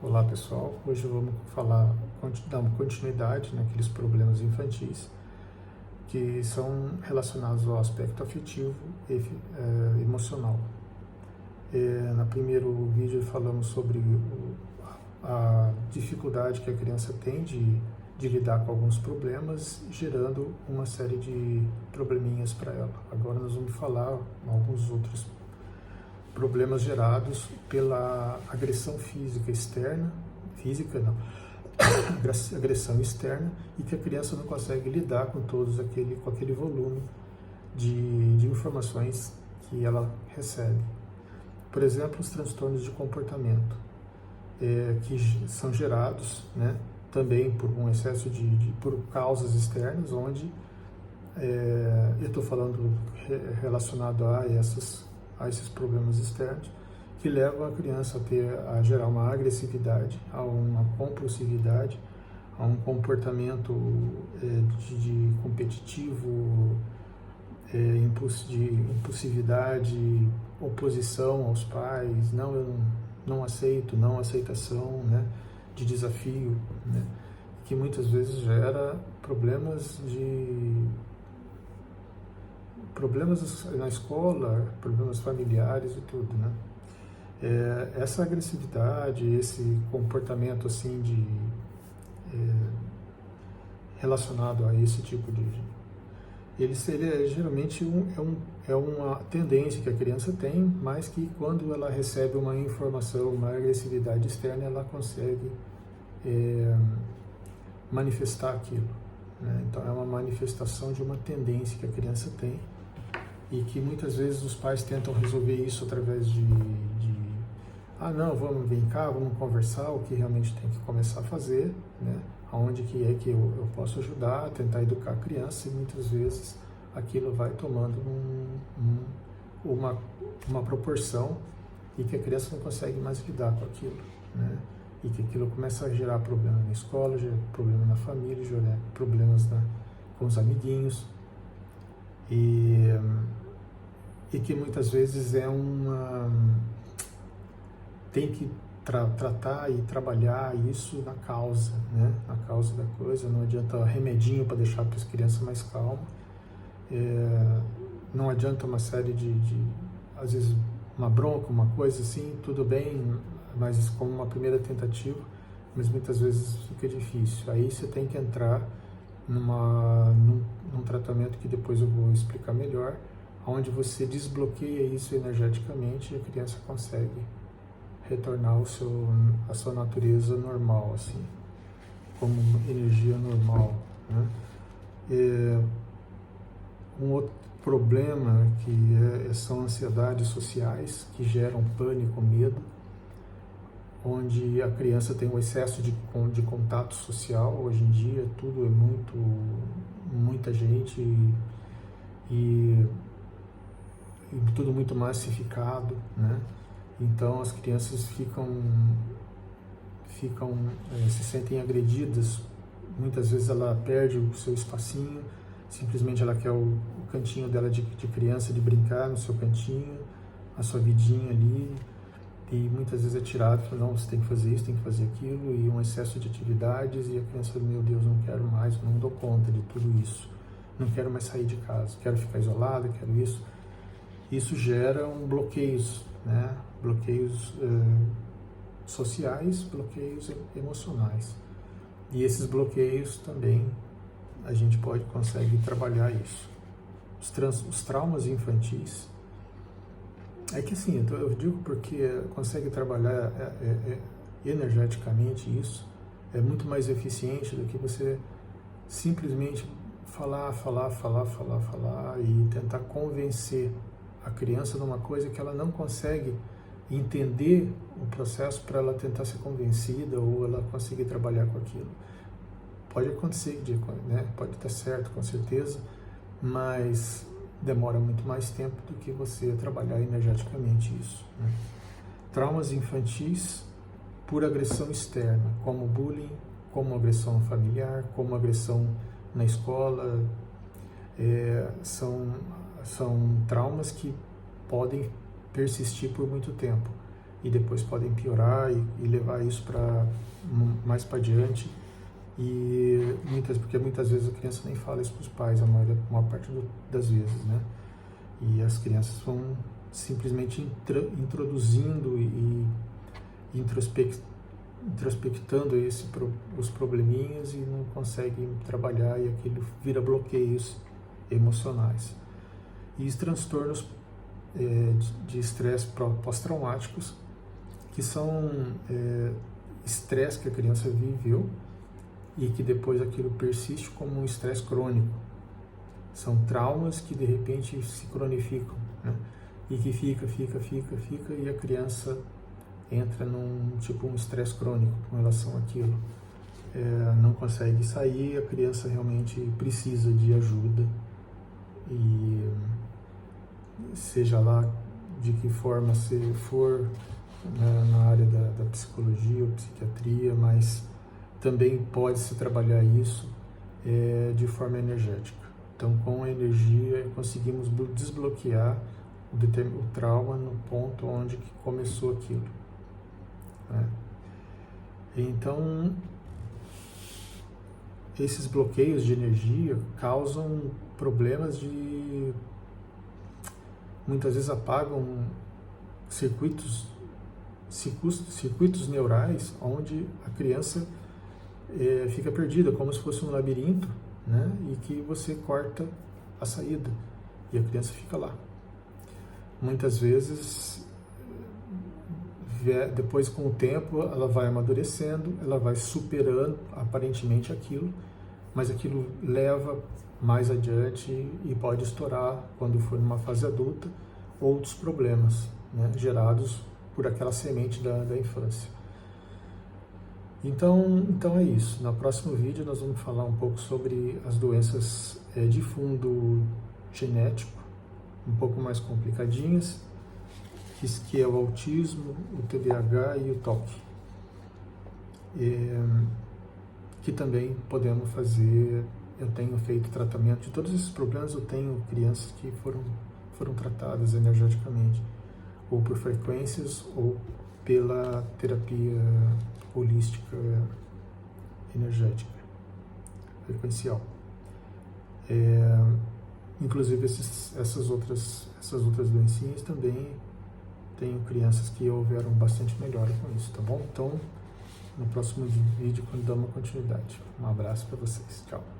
Olá pessoal, hoje vamos dar uma continuidade naqueles problemas infantis que são relacionados ao aspecto afetivo e emocional. No primeiro vídeo falamos sobre a dificuldade que a criança tem de lidar com alguns problemas, gerando uma série de probleminhas para ela. Agora nós vamos falar alguns outros problemas gerados pela agressão agressão externa, e que a criança não consegue lidar com com aquele volume de informações que ela recebe. Por exemplo, os transtornos de comportamento, que são gerados, né, também por um excesso por causas externas, onde eu estou falando relacionado a esses problemas externos, que levam a criança a gerar uma agressividade, a uma compulsividade, a um comportamento de competitivo, de impulsividade, oposição aos pais, eu não aceito, não aceitação, né, de desafio, né, que muitas vezes gera problemas na escola, problemas familiares e tudo, né? Essa agressividade, esse comportamento assim relacionado a esse tipo ele é geralmente uma tendência que a criança tem, mas que quando ela recebe uma informação, uma agressividade externa, ela consegue manifestar aquilo, né? Então é uma manifestação de uma tendência que a criança tem, e que muitas vezes os pais tentam resolver isso através vem cá, vamos conversar, o que realmente tem que começar a fazer, né? Aonde que eu posso ajudar a tentar educar a criança, e muitas vezes aquilo vai tomando uma proporção, e que a criança não consegue mais lidar com aquilo, né? E que aquilo começa a gerar problema na escola, gera problema na família, gera problemas com os amiguinhos, e que muitas vezes tem que tratar e trabalhar isso na causa, né? Na causa da coisa. Não adianta remedinho para deixar as crianças mais calmas, não adianta uma série às vezes uma bronca, uma coisa assim, tudo bem, mas como uma primeira tentativa, mas muitas vezes fica difícil. Aí você tem que entrar num tratamento que depois eu vou explicar melhor, onde você desbloqueia isso energeticamente e a criança consegue retornar a sua natureza normal, assim, como energia normal, né? Um outro problema são ansiedades sociais, que geram pânico, medo, onde a criança tem um excesso de contato social. Hoje em dia tudo é muita gente e tudo muito massificado, né? Então as crianças se sentem agredidas. Muitas vezes ela perde o seu espacinho, simplesmente ela quer o cantinho dela de criança, de brincar no seu cantinho, a sua vidinha ali, e muitas vezes é tirado, fala, não, você tem que fazer isso, tem que fazer aquilo, e um excesso de atividades, e a criança, meu Deus, não quero mais, não dou conta de tudo isso, não quero mais sair de casa, quero ficar isolada, quero isso. Isso gera bloqueios, né? Bloqueios sociais, bloqueios emocionais. E esses bloqueios também a gente consegue trabalhar isso. Os traumas infantis, é que assim, eu digo porque consegue trabalhar energeticamente isso, é muito mais eficiente do que você simplesmente falar e tentar convencer a criança de uma coisa que ela não consegue entender o processo para ela tentar ser convencida ou ela conseguir trabalhar com aquilo. Pode acontecer, né? Pode estar certo, com certeza, mas demora muito mais tempo do que você trabalhar energeticamente isso, né? Traumas infantis por agressão externa, como bullying, como agressão familiar, como agressão na escola, são traumas que podem persistir por muito tempo e depois podem piorar e levar isso para mais para diante. E porque muitas vezes a criança nem fala isso para os pais, a maior parte das vezes, né? E as crianças vão simplesmente introduzindo e introspectando os probleminhas e não conseguem trabalhar, e aquilo vira bloqueios emocionais. E os transtornos de estresse pós-traumáticos, que são estresse que a criança viveu e que depois aquilo persiste como um estresse crônico. São traumas que de repente se cronificam, né? E que fica, e a criança entra num um estresse crônico com relação àquilo. Não consegue sair, a criança realmente precisa de ajuda, e seja lá de que forma se for, né, na área da psicologia ou psiquiatria, mas também pode-se trabalhar isso de forma energética. Então, com a energia, conseguimos desbloquear o trauma no ponto onde que começou aquilo, né? Então, esses bloqueios de energia causam problemas muitas vezes apagam circuitos neurais, onde a criança fica perdida, como se fosse um labirinto, né? E que você corta a saída e a criança fica lá. Muitas vezes, depois com o tempo, ela vai amadurecendo, ela vai superando aparentemente aquilo, mas aquilo leva mais adiante e pode estourar, quando for numa fase adulta, outros problemas, né, gerados por aquela semente da infância. Então é isso. No próximo vídeo nós vamos falar um pouco sobre as doenças de fundo genético, um pouco mais complicadinhas, que é o autismo, o TDAH e o TOC. Que também podemos fazer. Eu tenho feito tratamento de todos esses problemas. Eu tenho crianças que foram tratadas energeticamente, ou por frequências, ou pela terapia holística energética, frequencial. Inclusive essas outras doencinhas também tenho crianças que houveram bastante melhora com isso, tá bom? Então, no próximo vídeo, quando damos continuidade. Um abraço para vocês. Tchau.